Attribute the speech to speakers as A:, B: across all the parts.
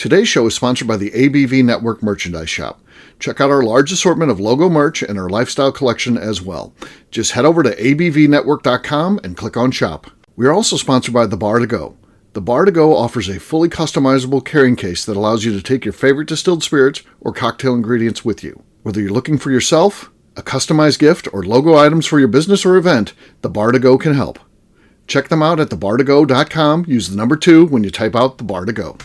A: Today's show is sponsored by the ABV Network Merchandise Shop. Check out our large assortment of logo merch and our lifestyle collection as well. Just head over to abvnetwork.com and click on shop. We are also sponsored by The Bar to Go. The Bar to Go offers a fully customizable carrying case that allows you to take your favorite distilled spirits or cocktail ingredients with you. Whether you're looking for yourself, a customized gift, or logo items for your business or event, The Bar to Go can help. Check them out at thebar2go.com. Use the number 2 when you type out The Bar to Go.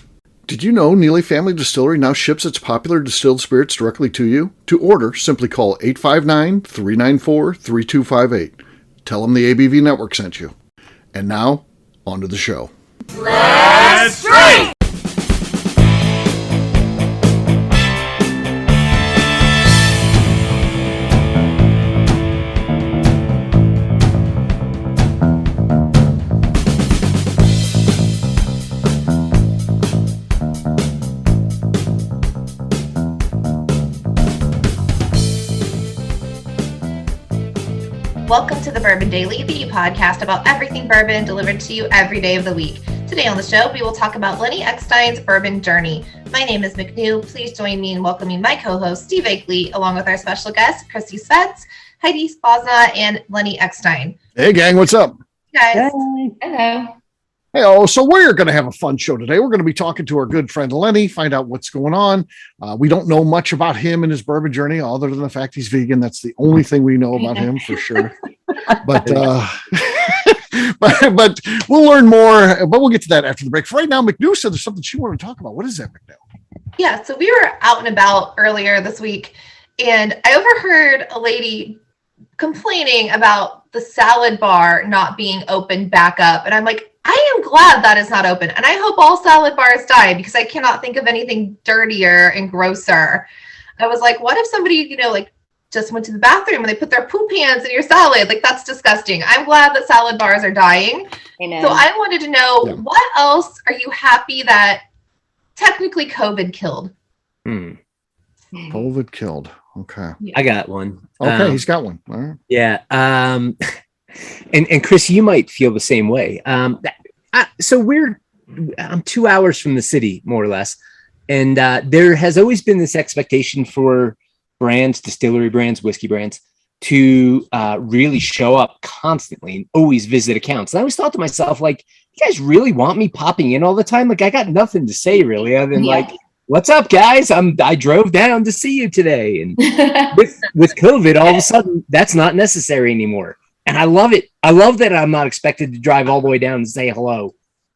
A: Did you know Neely Family Distillery now ships its popular distilled spirits directly to you? To order, simply call 859-394-3258. Tell them the ABV Network sent you. And now, on to the show.
B: Let's drink!
C: Welcome to the Bourbon Daily, the podcast about everything bourbon delivered to you every day of the week. Today on the show, we will talk about Lenny Eckstein's bourbon journey. My name is McNew. Please join me in welcoming my co-host, Steve Akeley, along with our special guests, Chrissy Svets, Heidi and Lenny Eckstein.
A: Hey, gang, what's up?
C: Guys.
D: Hey.
C: Hello.
A: Hey, so we're going to have a fun show today. We're going to be talking to our good friend Lenny, find out what's going on. We don't know much about him and his bourbon journey, other than the fact he's vegan. That's the only thing we know about him for sure. But but we'll learn more. But we'll get to that after the break. For right now, McNew said there's something she wanted to talk about. What is that, McNew?
C: Yeah, so we were out and about earlier this week, and I overheard a lady complaining about the salad bar not being open back up. And I'm like, I am glad that is not open. And I hope all salad bars die, because I cannot think of anything dirtier and grosser. I was like, what if somebody, just went to the bathroom and they put their poop hands in your salad? Like, that's disgusting. I'm glad that salad bars are dying.
D: Amen.
C: So I wanted to know, what else are you happy that technically COVID killed?
A: COVID killed. Okay.
B: I got one.
A: Okay, he's got one. All right.
B: Yeah. And Chris, you might feel the same way. So I'm 2 hours from the city, more or less. And there has always been this expectation for brands, distillery brands, whiskey brands, to really show up constantly and always visit accounts. And I always thought to myself, like, you guys really want me popping in all the time? Like, I got nothing to say really, other than like, what's up, guys? I drove down to see you today. And with COVID, all of a sudden, that's not necessary anymore. And I love it. I love that I'm not expected to drive all the way down and say hello.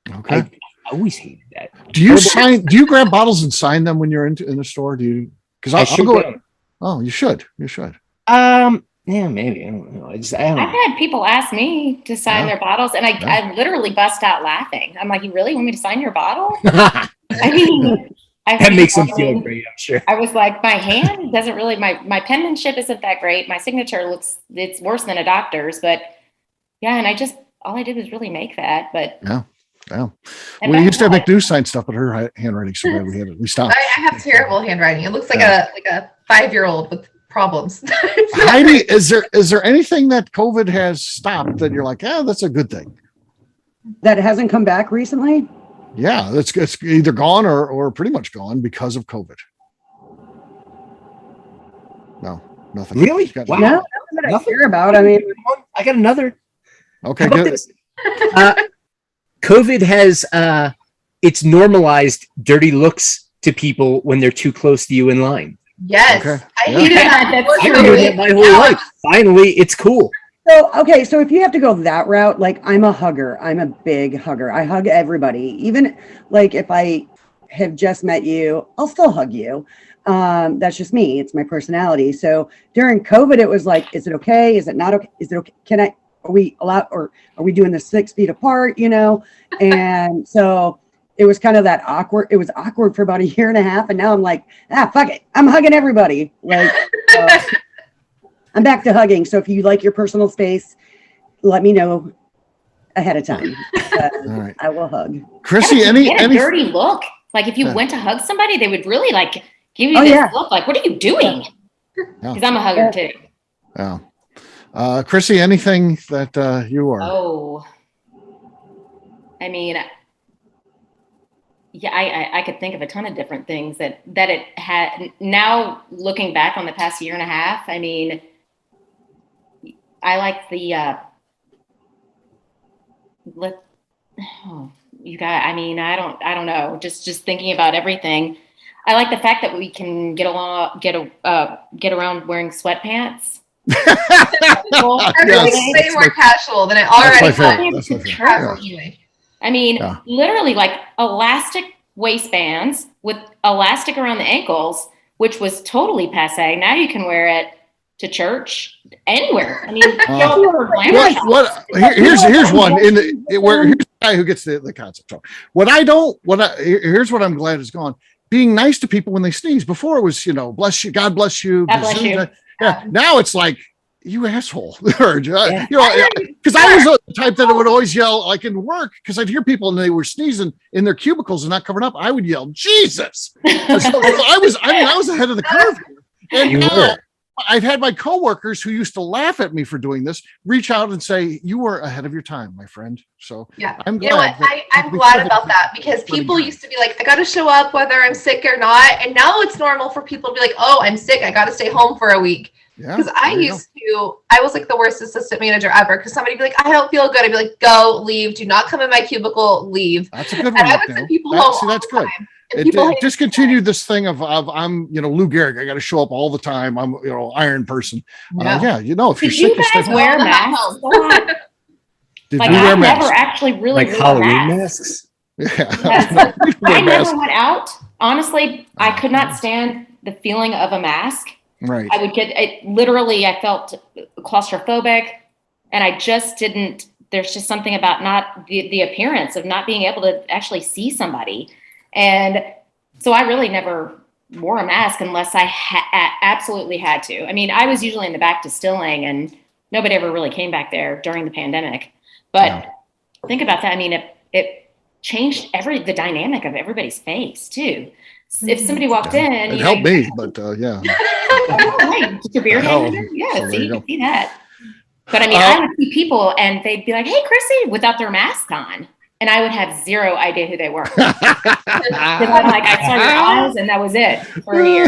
A: Okay.
B: I always hated that.
A: Do you grab bottles and sign them when you're in the store? Do you? Because I'll go. Oh, you should. You should.
B: Yeah, maybe. I don't know. I've
D: had people ask me to sign their bottles, and I literally bust out laughing. I'm like, you really want me to sign your bottle? I mean,
B: that makes them feel great, I'm sure.
D: I was like, my hand doesn't really, my penmanship isn't that great. My signature it's worse than a doctor's, but yeah. And all I did was really make that, but
A: yeah. We used to have McNew sign stuff, but her handwriting so bad we stopped.
C: I have terrible handwriting. It looks like a 5-year-old with problems.
A: Heidi, is there anything that COVID has stopped that you're like, that's a good thing?
E: That hasn't come back recently?
A: Yeah, it's either gone or pretty much gone because of COVID. No, nothing.
B: Really?
E: Wow. No, nothing that I hear about. I mean,
B: I got another.
A: Okay, good.
B: COVID has it's normalized dirty looks to people when they're too close to you in line.
C: Yes,
A: okay.
C: I hated that.
B: I've been doing it my whole life. Finally, it's cool.
E: So if you have to go that route, like, I'm a hugger. I'm a big hugger. I hug everybody. Even like if I have just met you, I'll still hug you. That's just me. It's my personality. So during COVID, it was like, is it okay? Is it not okay? Is it okay? Are we allowed, or are we doing this 6 feet apart, And so it was kind of that awkward. It was awkward for about a year and a half. And now I'm like, fuck it. I'm hugging everybody. Like, I'm back to hugging. So if you like your personal space, let me know ahead of time.
A: All right.
E: I will hug.
A: Chrissy,
D: any dirty look? Like, if you went to hug somebody, they would really like give you this look. Like, what are you doing? Because I'm a hugger too.
A: Yeah. Chrissy, anything that you are?
D: Oh, I mean, yeah, I could think of a ton of different things that it had. Now looking back on the past year and a half, I mean, I like the you got. I mean, I don't know. Just thinking about everything. I like the fact that we can get around wearing sweatpants.
C: Everything's way more casual than it already was.
D: I mean, literally like elastic waistbands with elastic around the ankles, which was totally passe. Now you can wear it to church anywhere. I mean,
A: here's one here's the guy who gets the concept. Here's what I'm glad is gone. Being nice to people when they sneeze. Before it was, bless you, God bless you.
D: God bless you.
A: Yeah. Now it's like, you asshole. Because I was the type that would always yell, like in work, because I'd hear people and they were sneezing in their cubicles and not covering up. I would yell, Jesus. So I was ahead of the curve here. And now I've had my coworkers who used to laugh at me for doing this reach out and say, you were ahead of your time, my friend. So
C: yeah,
A: I'm glad.
C: You know what? I'm glad about that, because people used to be like, I got to show up whether I'm sick or not. And now it's normal for people to be like, oh, I'm sick, I got to stay home for a week. Because I was like the worst assistant manager ever, because somebody would be like, I don't feel good. I'd be like, go, leave, do not come in my cubicle, leave.
A: That's a good one.
C: And I would send people home.
A: That's good. It discontinued this thing of I'm Lou Gehrig. I got to show up all the time. I'm iron person. If you're
D: Did
A: sick,
D: you guys wear masks?
A: Did
D: like
A: we wear
D: I
A: masks?
D: never actually really
B: like Halloween masks.
A: Yeah.
D: I never went out. Honestly, I could not stand the feeling of a mask.
A: Right.
D: I would get it. Literally, I felt claustrophobic, and I just didn't. There's just something about not the appearance of not being able to actually see somebody. And so I really never wore a mask unless I absolutely had to. I mean, I was usually in the back distilling, and nobody ever really came back there during the pandemic. But think about that. I mean, it changed the dynamic of everybody's face too. If somebody walked in,
A: it helped me, but yeah.
D: Your beard hanging? Yeah, so you can see that. But I mean, I would see people and they'd be like, hey, Chrissy, without their mask on. And I would have zero idea who they were. Because I'm like, I saw your eyes and that was it for a year.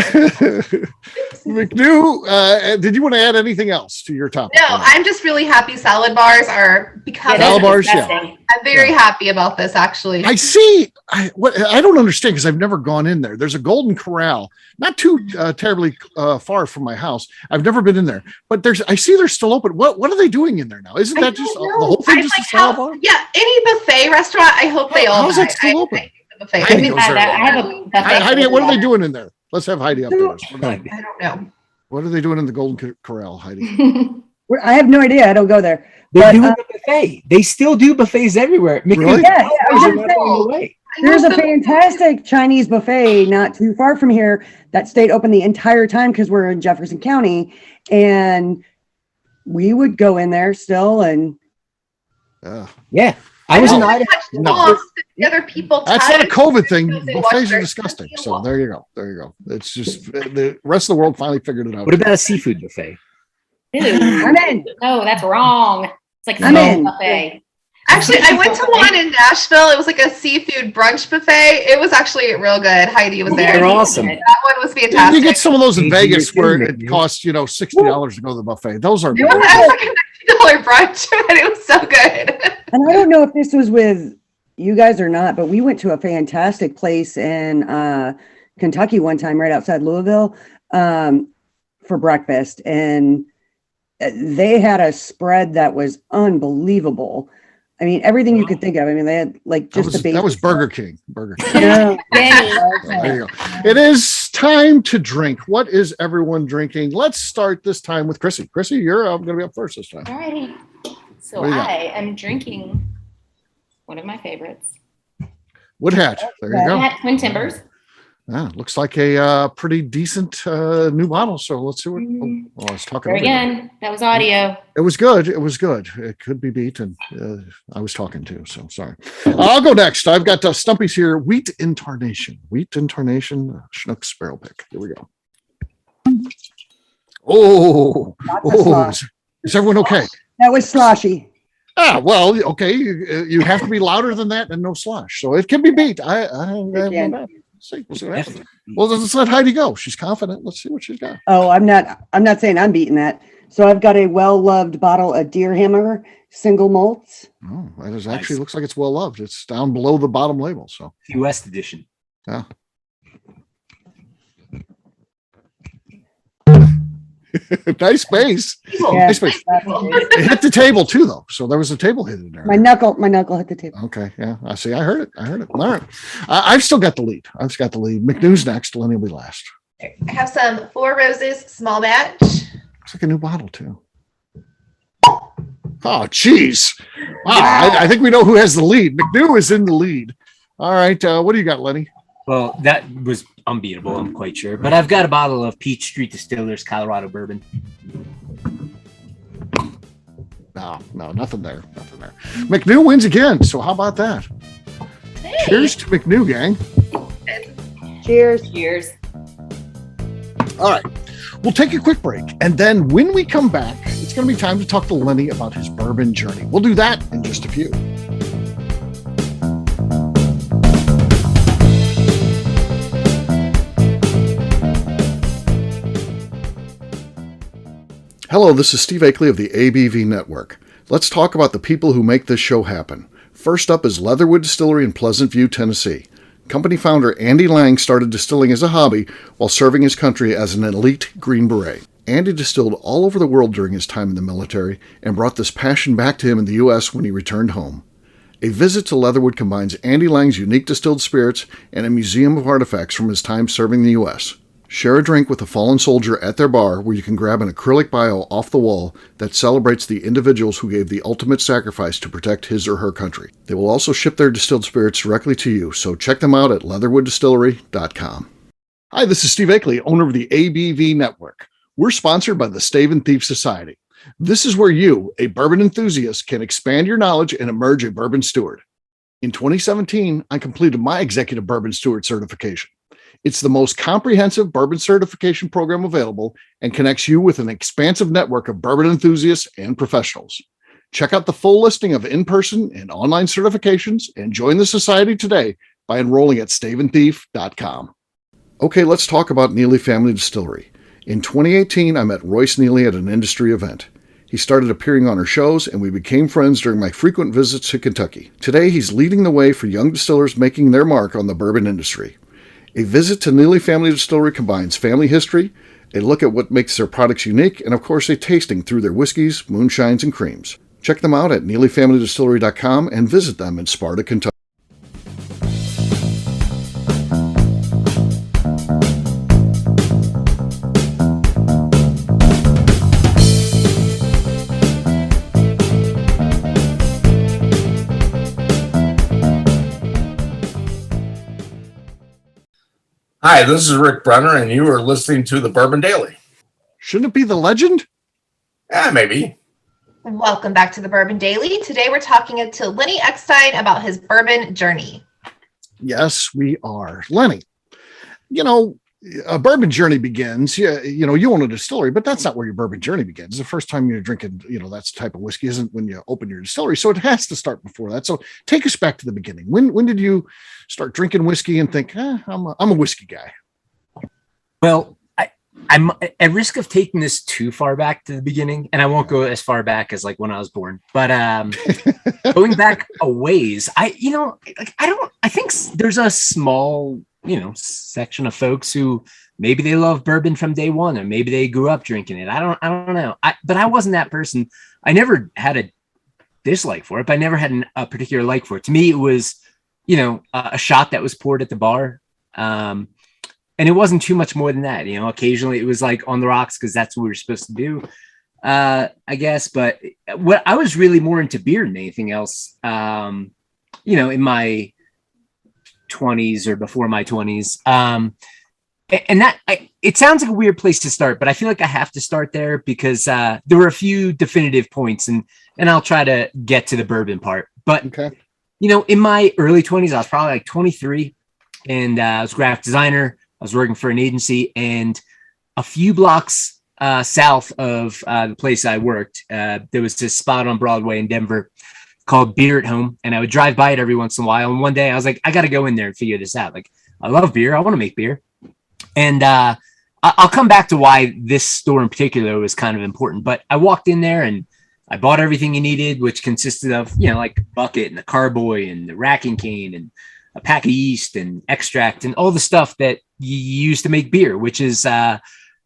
A: McNew, did you want to add anything else to your topic?
C: No, I'm just really happy salad bars are becoming.
A: Salad bars,
C: I'm very happy about this, actually.
A: I see. I don't understand, because I've never gone in there. There's a Golden Corral, not too terribly far from my house. I've never been in there, but I see they're still open. What are they doing in there now? Isn't that just the whole thing? Just a salad bar?
C: Yeah, any buffet restaurant. I hope they all.
A: How's that still open?
C: Buffet.
D: I have a buffet.
A: Heidi, what are they doing in there? Let's have Heidi up there.
C: I don't know.
A: What are they doing in the Golden Corral, Heidi?
E: I have no idea. I don't go there.
B: They're doing a buffet. They still do buffets everywhere.
A: Really?
E: Yeah. There's a fantastic Chinese buffet not too far from here that stayed open the entire time because we're in Jefferson County, and we would go in there still and.
B: Yeah. I was in Idaho.
C: The other people.
A: That's not a COVID thing. Buffets are disgusting. So there you go. It's just the rest of the world finally figured it out.
B: What about a seafood buffet?
E: I'm in.
D: No, that's wrong. It's like
E: a
D: buffet.
C: Actually, I went to one in Nashville. It was like a seafood brunch buffet. It was actually real good. Heidi was there.
B: They're awesome.
C: That one was fantastic.
A: You get some of those in Vegas where it costs $60 to go to the buffet. Those are.
C: It was like a $90 brunch, but it was so good.
E: And I don't know if this was with you guys or not, but we went to a fantastic place in Kentucky one time, right outside Louisville, for breakfast, and they had a spread that was unbelievable. I mean, everything you could think of. I mean, they had like just the basic.
A: That was Burger King.
E: Yeah.
A: There you go. It is time to drink. What is everyone drinking? Let's start this time with Chrissy. Chrissy, you're going to be up first this time.
D: All righty. So I am drinking one of my favorites.
A: Wood Hat. There you go.
D: Twin Timbers.
A: Looks like a pretty decent new bottle. So let's see what. I was talking
D: there again. That was audio.
A: It was good. It could be beat, and I was talking too. So sorry. I'll go next. I've got Stumpy's here. Wheat Intarnation. Schnucks Barrel Pick. Here we go. Oh, is everyone okay?
E: That was sloshy.
A: Well, okay. You have to be louder than that and no slosh. So it can be beat. I have no doubt. We'll see what happens. Well, let's let Heidi go. She's confident. Let's see what she's got.
E: Oh, I'm not saying I'm beating that. So I've got a well-loved bottle of Deer Hammer single malts.
A: Oh, that is actually looks like it's well loved. It's down below the bottom label. So
B: US edition.
A: Yeah. Nice space.
E: Yeah,
A: Nice space. It hit the table too, though. So there was a table hidden there.
E: My knuckle hit the table.
A: Okay, yeah, I see. I heard it. All right, I've still got the lead. McNew's next. Lenny will be last.
C: I have some Four Roses small batch.
A: Looks like a new bottle too. Oh, geez. Wow, I think we know who has the lead. McNew is in the lead. All right, what do you got, Lenny?
B: Well, that was unbeatable, I'm quite sure. But I've got a bottle of Peach Street Distillers Colorado Bourbon.
A: No, nothing there. McNew wins again. So how about that?
C: Hey.
A: Cheers to McNew, gang.
E: Cheers.
D: Cheers.
A: All right. We'll take a quick break. And then when we come back, it's going to be time to talk to Lenny about his bourbon journey. We'll do that in just a few. Hello, this is Steve Akeley of the ABV Network. Let's talk about the people who make this show happen. First up is Leatherwood Distillery in Pleasant View, Tennessee. Company founder Andy Lang started distilling as a hobby while serving his country as an elite Green Beret. Andy distilled all over the world during his time in the military and brought this passion back to him in the U.S. when he returned home. A visit to Leatherwood combines Andy Lang's unique distilled spirits and a museum of artifacts from his time serving the U.S. Share a drink with a fallen soldier at their bar where you can grab an acrylic bio off the wall that celebrates the individuals who gave the ultimate sacrifice to protect his or her country. They will also ship their distilled spirits directly to you, so check them out at leatherwooddistillery.com. Hi, this is Steve Akeley, owner of the ABV Network. We're sponsored by the Stave and Thief Society. This is where you, a bourbon enthusiast, can expand your knowledge and emerge a bourbon steward. In 2017, I completed my Executive Bourbon Steward certification. It's the most comprehensive bourbon certification program available and connects you with an expansive network of bourbon enthusiasts and professionals. Check out the full listing of in-person and online certifications and join the society today by enrolling at staveandthief.com. Okay, let's talk about Neely Family Distillery. In 2018, I met Royce Neely at an industry event. He started appearing on our shows, and we became friends during my frequent visits to Kentucky. Today, he's leading the way for young distillers making their mark on the bourbon industry. A visit to Neely Family Distillery combines family history, a look at what makes their products unique, and of course a tasting through their whiskeys, moonshines, and creams. Check them out at neelyfamilydistillery.com and visit them in Sparta, Kentucky.
F: Hi, this is Rick Brenner, and you are listening to the Bourbon Daily.
A: Shouldn't it be the legend?
F: Maybe.
C: Welcome back to the Bourbon Daily. Today we're talking to Lenny Eckstein about his bourbon journey.
A: Yes, we are. Lenny, a bourbon journey begins. You own a distillery, but that's not where your bourbon journey begins. The first time you're drinking, that type of whiskey isn't when you open your distillery. So it has to start before that. So take us back to the beginning. When did you start drinking whiskey and think, I'm a whiskey guy?
B: Well, I'm at risk of taking this too far back to the beginning, and I won't go as far back as like when I was born, but going back a ways, I think there's a small, section of folks who maybe they love bourbon from day one, or maybe they grew up drinking it. I don't know. But I wasn't that person. I never had a dislike for it, but I never had a particular like for it. To me, it was, a shot that was poured at the bar. And it wasn't too much more than that. Occasionally it was like on the rocks because that's what we were supposed to do, I guess. But what I was really more into beer than anything else, in my 20s or before my 20s. It sounds like a weird place to start, but I feel like I have to start there because there were a few definitive points, and I'll try to get to the bourbon part. But,
A: okay.
B: In my early 20s, I was probably like 23, and I was a graphic designer. I was working for an agency, and a few blocks south of the place I worked, there was this spot on Broadway in Denver called Beer at Home, and I would drive by it every once in a while. And one day I was like, I got to go in there and figure this out. Like, I love beer. I want to make beer. And I'll come back to why this store in particular was kind of important. But I walked in there and I bought everything you needed, which consisted of, like a bucket and a carboy and the racking cane and a pack of yeast and extract and all the stuff that you use to make beer, which is,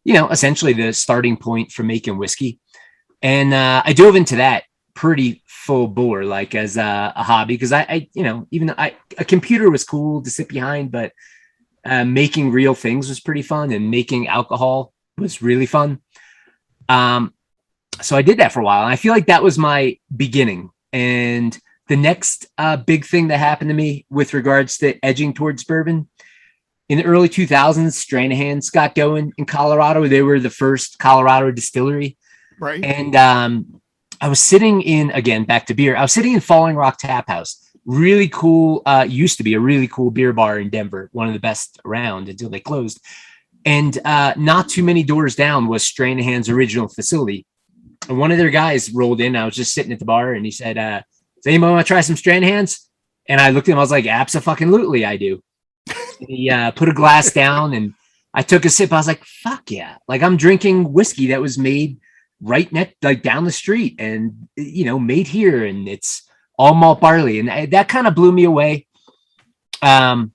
B: essentially the starting point for making whiskey. And I dove into that pretty full bore, like as a hobby, because I a computer was cool to sit behind, but making real things was pretty fun, and making alcohol was really fun. So I did that for a while, and I feel like that was my beginning. And the next big thing that happened to me with regards to edging towards bourbon, in the early 2000s, Stranahan's got going in Colorado. They were the first Colorado distillery.
A: Right.
B: And I was sitting in, again, back to beer, I was sitting in Falling Rock Tap House. Really cool, used to be a really cool beer bar in Denver, one of the best around until they closed. And not too many doors down was Stranahan's original facility. And one of their guys rolled in. I was just sitting at the bar, and he said, does anyone want to try some Stranahan's? And I looked at him, I was like, abso-fucking-lutely, I do. And he put a glass down, and I took a sip. I was like, fuck yeah. Like, I'm drinking whiskey that was made right next, like down the street, and, made here, and it's all malt barley. And that kind of blew me away. And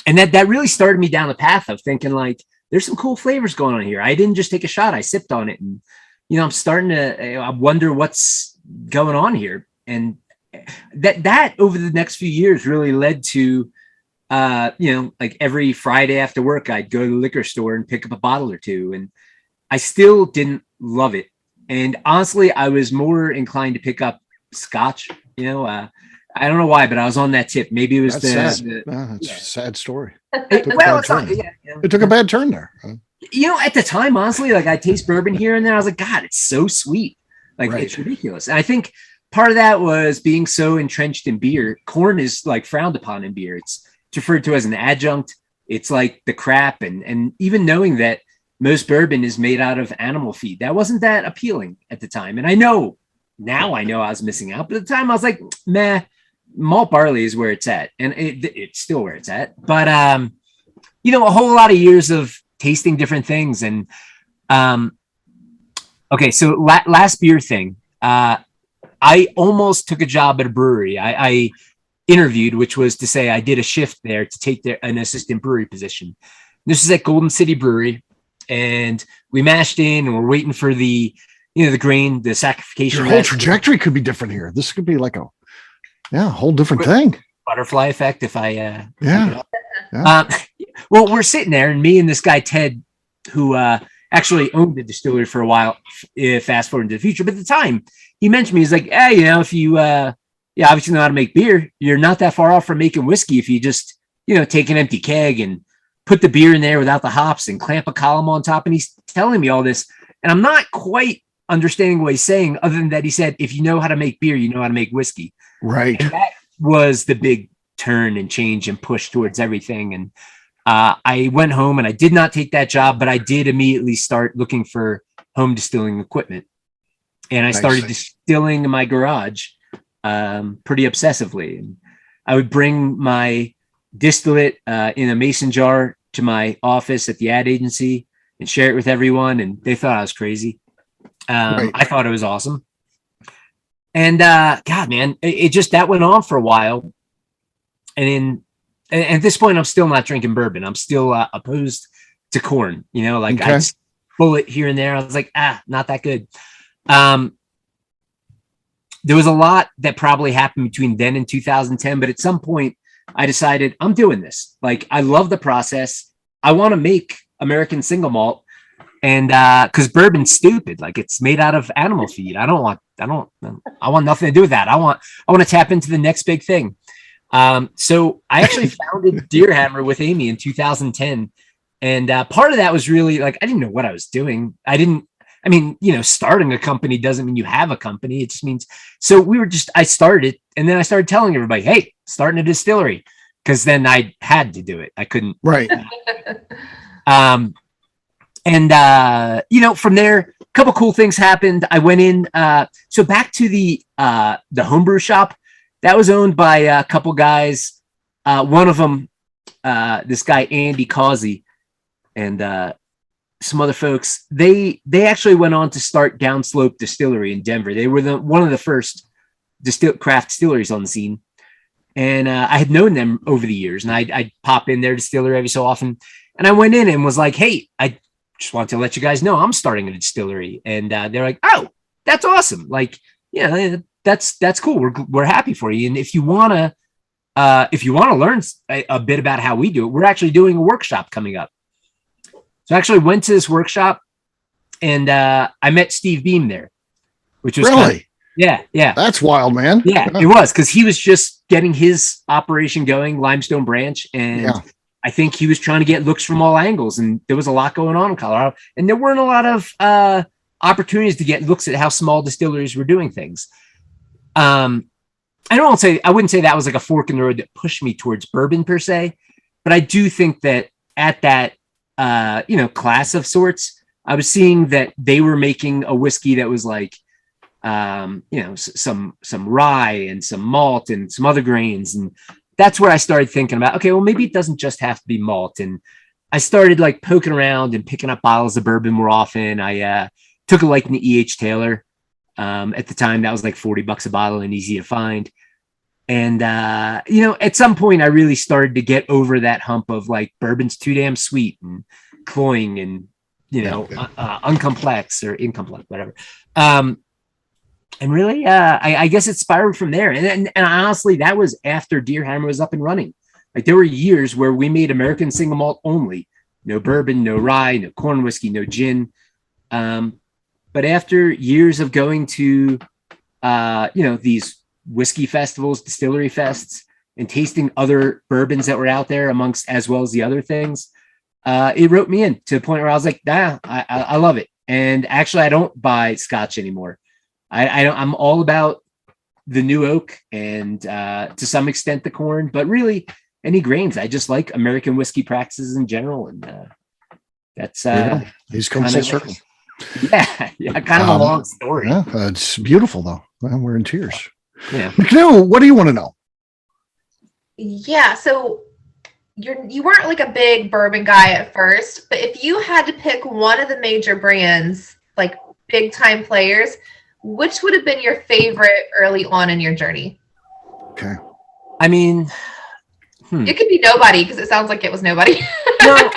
B: that really started me down the path of thinking, like, there's some cool flavors going on here. I didn't just take a shot. I sipped on it, and, I'm starting to I wonder what's going on here. And that over the next few years really led to, like every Friday after work, I'd go to the liquor store and pick up a bottle or two. And I still didn't love it. And honestly, I was more inclined to pick up Scotch. I don't know why, but I was on that tip. Maybe it was
A: That's a sad story.
B: It
A: took a bad turn there.
B: At the time, honestly, like, I taste bourbon here and there. I was like, God, it's so sweet. Like,
A: right.
B: It's ridiculous. And I think part of that was being so entrenched in beer. Corn is like frowned upon in beer. It's referred to as an adjunct. It's like the crap. And even knowing that most bourbon is made out of animal feed, that wasn't that appealing at the time. And I know I was missing out, but at the time I was like, meh, malt barley is where it's at. And it's still where it's at. But, a whole lot of years of tasting different things. And, okay. So last beer thing, I almost took a job at a brewery. I interviewed, which was to say I did a shift there to take an assistant brewery position. This is at Golden City Brewery, and we mashed in, and we're waiting for the grain, the saccharification.
A: Your whole trajectory could be different here. This could be like a whole different thing.
B: Butterfly effect. If I well, we're sitting there, and me and this guy Ted, who actually owned the distillery for a while, fast forward into the future. But at the time, he mentioned me, he's like, hey, if you obviously know how to make beer, you're not that far off from making whiskey if you just, take an empty keg and put the beer in there without the hops and clamp a column on top. And he's telling me all this, and I'm not quite understanding what he's saying, other than that he said, if you know how to make beer, you know how to make whiskey.
A: Right.
B: And that was the big turn and change and push towards everything. And I went home, and I did not take that job, but I did immediately start looking for home distilling equipment. And I started distilling in my garage pretty obsessively. And I would bring my distillate in a mason jar to my office at the ad agency and share it with everyone. And they thought I was crazy. Right. I thought it was awesome. And God, man, it just, that went on for a while. And at this point, I'm still not drinking bourbon. I'm still opposed to corn, I pull it here and there. I was like, not that good. There was a lot that probably happened between then and 2010, but at some point I decided I'm doing this. Like, I love the process. I want to make American single malt, and because bourbon's stupid. Like, it's made out of animal feed. I want nothing to do with that. I want to tap into the next big thing. So I actually founded Deerhammer with Amy in 2010. And part of that was really, like, I didn't know what I was doing. Starting a company doesn't mean you have a company. It just means, I started, and then I started telling everybody, hey, starting a distillery. Cause then I had to do it. I couldn't.
A: Right.
B: And from there, a couple cool things happened. I went in. So back to the homebrew shop that was owned by a couple guys. One of them, this guy Andy Causey, and some other folks. They actually went on to start Downslope Distillery in Denver. They were one of the first craft distilleries on the scene. And I had known them over the years, and I'd pop in their distillery every so often. And I went in and was like, "Hey, I just want to let you guys know I'm starting a distillery." And they're like, "Oh, that's awesome! Like, yeah, that's cool. We're happy for you. And if you wanna learn a bit about how we do it, we're actually doing a workshop coming up." So I actually went to this workshop, and I met Steve Beam there, which was
A: really.
B: Yeah.
A: That's wild, man.
B: Yeah, it was, because he was just getting his operation going, Limestone Branch, and I think he was trying to get looks from all angles, and there was a lot going on in Colorado, and there weren't a lot of opportunities to get looks at how small distilleries were doing things. I wouldn't say that was like a fork in the road that pushed me towards bourbon per se, but I do think that at that class of sorts, I was seeing that they were making a whiskey that was like some rye and some malt and some other grains. And that's where I started thinking about, okay, well, maybe it doesn't just have to be malt. And I started like poking around and picking up bottles of bourbon more often. I took a liking to E.H. Taylor. At the time, that was like $40 a bottle and easy to find. And, at some point I really started to get over that hump of like bourbon's too damn sweet and cloying and, uncomplex or incomplex, whatever. And really, I guess it spiraled from there. And honestly, that was after Deer Hammer was up and running. Like there were years where we made American single malt only, no bourbon, no rye, no corn whiskey, no gin. But after years of going to, these whiskey festivals, distillery fests, and tasting other bourbons that were out there amongst, as well as the other things, it wrote me in to the point where I was like, I love it. And actually, I don't buy Scotch anymore. I'm all about the new oak and to some extent the corn, but really any grains. I just like American whiskey practices in general, and that's
A: he's come full circle.
B: Yeah, kind of a long story.
A: Yeah, it's beautiful though. Well, we're in tears.
B: Yeah,
A: McNew, what do you want to know?
C: Yeah, so you weren't like a big bourbon guy at first, but if you had to pick one of the major brands, like big time players, which would have been your favorite early on in your journey?
A: Okay.
B: I mean,
C: it could be nobody, because it sounds like it was nobody.
B: No, I mean,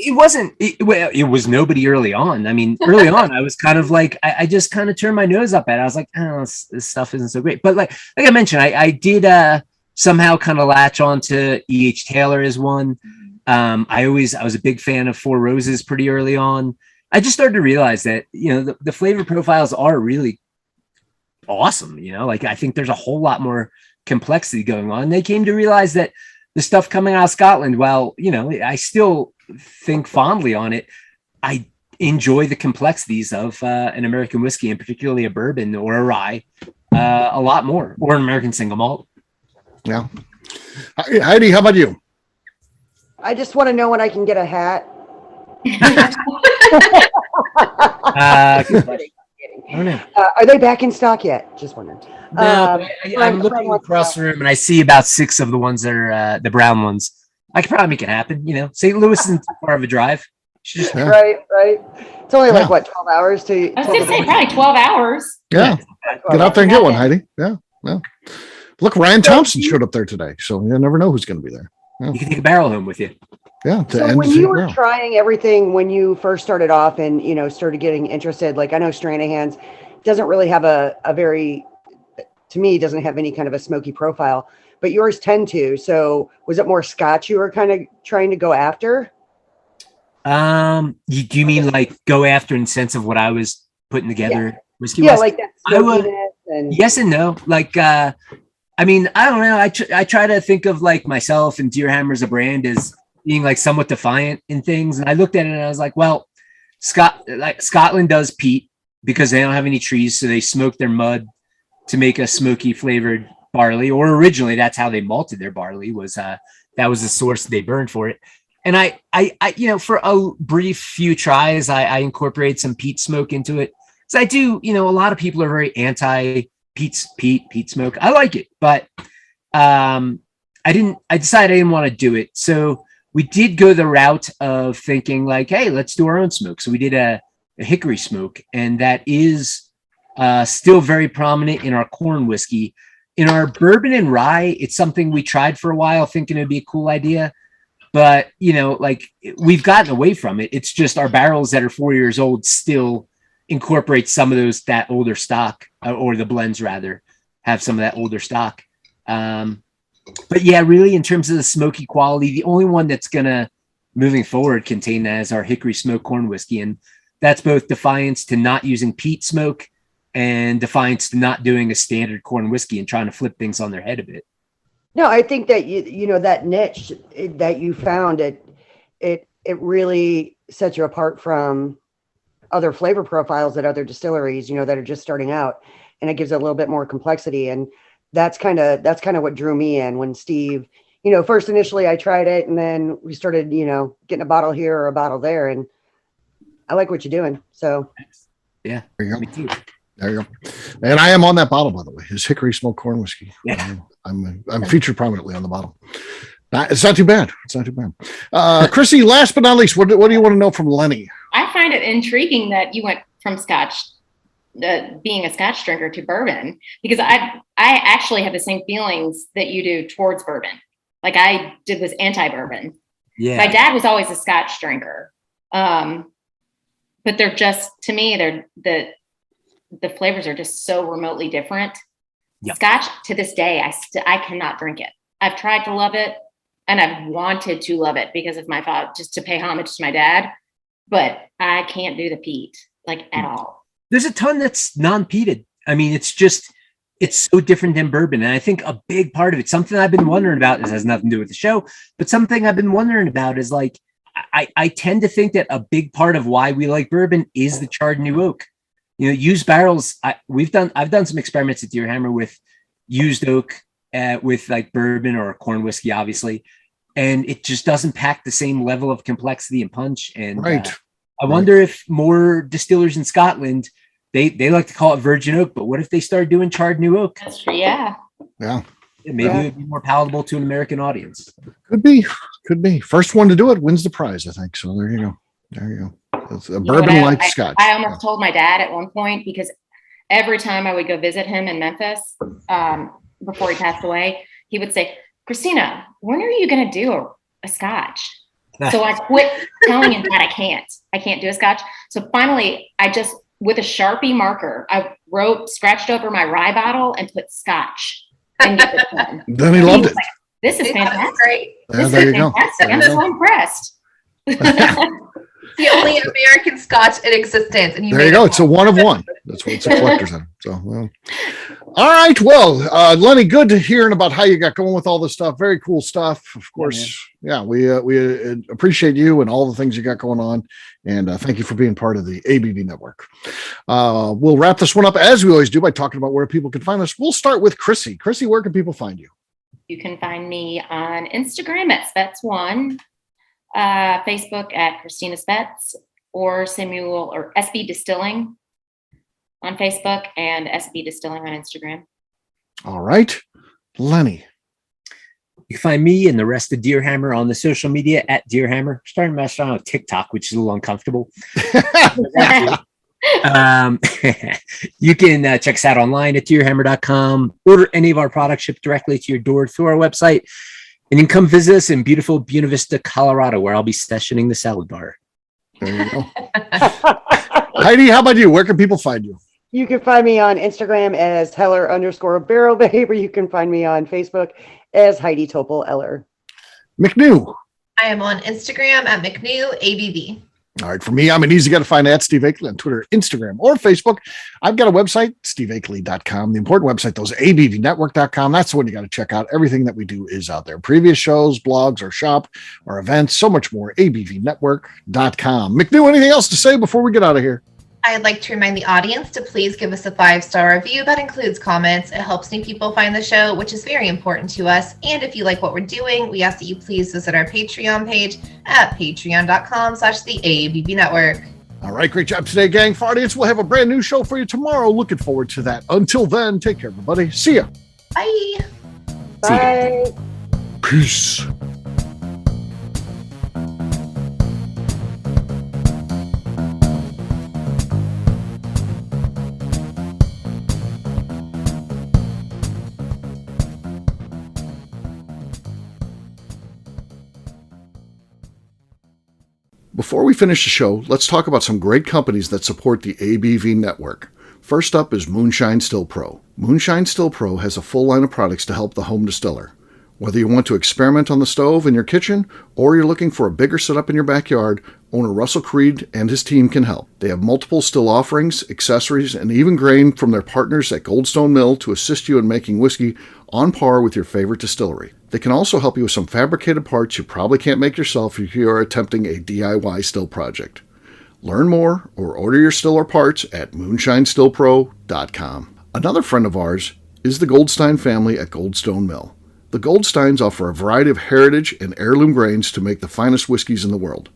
B: it wasn't. It was nobody early on. I mean, early on, I was kind of like, I just kind of turned my nose up at it. I was like, oh, this stuff isn't so great. But like I mentioned, I did somehow kind of latch on to E.H. Taylor as one. I was a big fan of Four Roses pretty early on. I just started to realize that, the flavor profiles are really awesome. Like I think there's a whole lot more complexity going on. They came to realize that the stuff coming out of Scotland, while, I still think fondly on it, I enjoy the complexities of an American whiskey, and particularly a bourbon or a rye, a lot more, or an American single malt.
A: Yeah. Heidi, how about you?
E: I just want to know when I can get a hat. Are they back in stock yet? Just wondering.
B: No, I'm looking across the room and I see about 6 of the ones that are the brown ones. I could probably make it happen. St. Louis isn't too far of a drive.
E: Right. It's only like what, 12 hours to.
D: I was going to say probably 12 hours.
A: Yeah. Get out there and get one, Heidi. Yeah. Look, Ryan Thompson showed up there today, so you never know who's going to be there. Yeah.
B: You can take a barrel home with you.
A: Yeah.
E: So when you were trying everything, when you first started off and, started getting interested, like I know Stranahan's doesn't really have a very, to me, doesn't have any kind of a smoky profile, but yours tend to. So was it more Scotch you were kind of trying to go after?
B: Do you mean like go after in the sense of what I was putting together? Whiskey
E: yeah, like that smokiness
B: yes and no. Like, I mean, I don't know. I try to think of like myself and Deer Hammer as a brand as being like somewhat defiant in things. And I looked at it and I was like, well, Scotland does peat because they don't have any trees. So they smoke their mud to make a smoky flavored barley, or originally that's how they malted their barley, was that was the source they burned for it. And I, for a brief few tries, I incorporate some peat smoke into it. So I do, a lot of people are very anti peat smoke. I like it, but I decided I didn't want to do it. So we did go the route of thinking like, hey, let's do our own smoke. So we did a hickory smoke, and that is still very prominent in our corn whiskey. In our bourbon and rye, it's something we tried for a while, thinking it'd be a cool idea. But, we've gotten away from it. It's just our barrels that are 4 years old still incorporate some of that older stock, or the blends rather, have some of that older stock. But yeah, really, in terms of the smoky quality, the only one that's going to, moving forward, contain that is our hickory smoked corn whiskey. And that's both defiance to not using peat smoke and defiance to not doing a standard corn whiskey and trying to flip things on their head a bit.
E: No, I think that that niche that you found, it really sets you apart from other flavor profiles at other distilleries, that are just starting out, and it gives it a little bit more complexity. And that's kind of what drew me in when Steve, first initially I tried it, and then we started, getting a bottle here or a bottle there, and I like what you're doing. So
B: yeah,
A: there you go.
B: Me too.
A: There you go. And I am on that bottle, by the way. His hickory smoked corn whiskey.
B: Yeah.
A: I'm featured prominently on the bottle. It's not too bad. Chrissy, last but not least, what do you want to know from Lenny?
D: I find it intriguing that you went from Scotch, being a Scotch drinker, to bourbon, because I actually have the same feelings that you do towards bourbon. Like I did was anti-bourbon.
B: Yeah.
D: My dad was always a Scotch drinker. But they're just, to me, the flavors are just so remotely different. Yep. Scotch, to this day, I cannot drink it. I've tried to love it, and I've wanted to love it because of my father, just to pay homage to my dad, but I can't do the peat at all.
B: There's a ton that's non-peated. I mean, it's so different than bourbon. And I think a big part of it, something I've been wondering about, this has nothing to do with the show, but something I've been wondering about is I tend to think that a big part of why we like bourbon is the charred new oak. Used barrels. I've done some experiments at Deer Hammer with used oak with bourbon or corn whiskey, obviously, and it just doesn't pack the same level of complexity and punch. And
A: right.
B: I wonder if more distillers in Scotland, they like to call it virgin oak, but what if they start doing charred new oak?
D: That's true. Yeah.
A: Yeah.
B: Maybe it would be more palatable to an American audience.
A: Could be. First one to do it wins the prize, I think. So there you go. It's a bourbon like Scotch.
D: I almost told my dad at one point, because every time I would go visit him in Memphis, before he passed away, he would say, "Christina, when are you going to do a Scotch?" So I quit telling him that I can't do a Scotch. So finally, I just, with a Sharpie marker, I scratched over my rye bottle and put Scotch. And gave it to him.
A: Then he loved it.
D: Like, this is fantastic.
C: Great.
D: This is fantastic. I'm so impressed.
C: The only American Scotch in existence, and
A: there you go. It's a one of one. That's what it's a collector's item. So, well. All right. Well, Lenny, good to hearing about how you got going with all this stuff. Very cool stuff. Of course. Yeah, we appreciate you and all the things you got going on, and thank you for being part of the ABV network. We'll wrap this one up as we always do by talking about where people can find us. We'll start with Chrissy. Chrissy, where can people find you?
D: You can find me on Instagram at Spets1. Facebook at Christina Spets, or Samuel or SB Distilling on Facebook, and SB Distilling on Instagram.
A: All right. Lenny.
B: You can find me and the rest of Deer Hammer on the social media at Deer Hammer. Starting to mess around with TikTok, which is a little uncomfortable. You can check us out online at deerhammer.com. Order any of our products shipped directly to your door through our website. And you can come visit us in beautiful Buena Vista, Colorado, where I'll be sessioning the salad bar.
A: There you go. Heidi, how about you? Where can people find you?
E: You can find me on Instagram as Heller_BarrelBabe, or you can find me on Facebook as Heidi Topol Eller.
A: McNew.
C: I am on Instagram at McNew ABV.
A: All right. For me, I'm an easy guy to find at Steve Akeley on Twitter, Instagram, or Facebook. I've got a website, steveakeley.com. The important website, though, is abvnetwork.com. That's the one you got to check out. Everything that we do is out there. Previous shows, blogs, our shop, our events, so much more. abvnetwork.com. McNew, anything else to say before we get out of here?
C: I'd like to remind the audience to please give us a 5-star review. That includes comments. It helps new people find the show, which is very important to us. And if you like what we're doing, we ask that you please visit our Patreon page at patreon.com/the Network.
A: All right, great job today, gang. For audience, we'll have a brand new show for you tomorrow. Looking forward to that. Until then, take care, everybody. See ya.
C: Bye.
E: Bye.
A: Peace. Before we finish the show, let's talk about some great companies that support the ABV network. First up is Moonshine Still Pro. Moonshine Still Pro has a full line of products to help the home distiller. Whether you want to experiment on the stove in your kitchen or you're looking for a bigger setup in your backyard, owner Russell Creed and his team can help. They have multiple still offerings, accessories, and even grain from their partners at Goldstone Mill to assist you in making whiskey on par with your favorite distillery. They can also help you with some fabricated parts you probably can't make yourself if you are attempting a DIY still project. Learn more or order your still or parts at moonshinestillpro.com. Another friend of ours is the Goldstein family at Goldstone Mill. The Goldsteins offer a variety of heritage and heirloom grains to make the finest whiskeys in the world.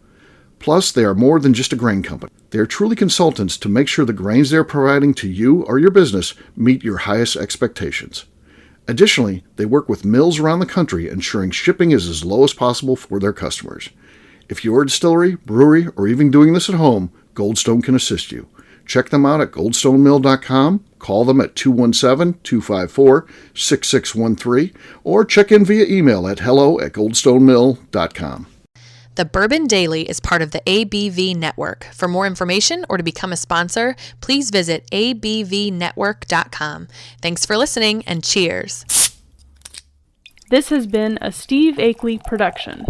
A: Plus, they are more than just a grain company. They are truly consultants to make sure the grains they are providing to you or your business meet your highest expectations. Additionally, they work with mills around the country, ensuring shipping is as low as possible for their customers. If you're a distillery, brewery, or even doing this at home, Goldstone can assist you. Check them out at goldstonemill.com, call them at 217-254-6613, or check in via email at hello@goldstonemill.com.
G: The Bourbon Daily is part of the ABV Network. For more information or to become a sponsor, please visit abvnetwork.com. Thanks for listening and cheers.
H: This has been a Steve Akeley production.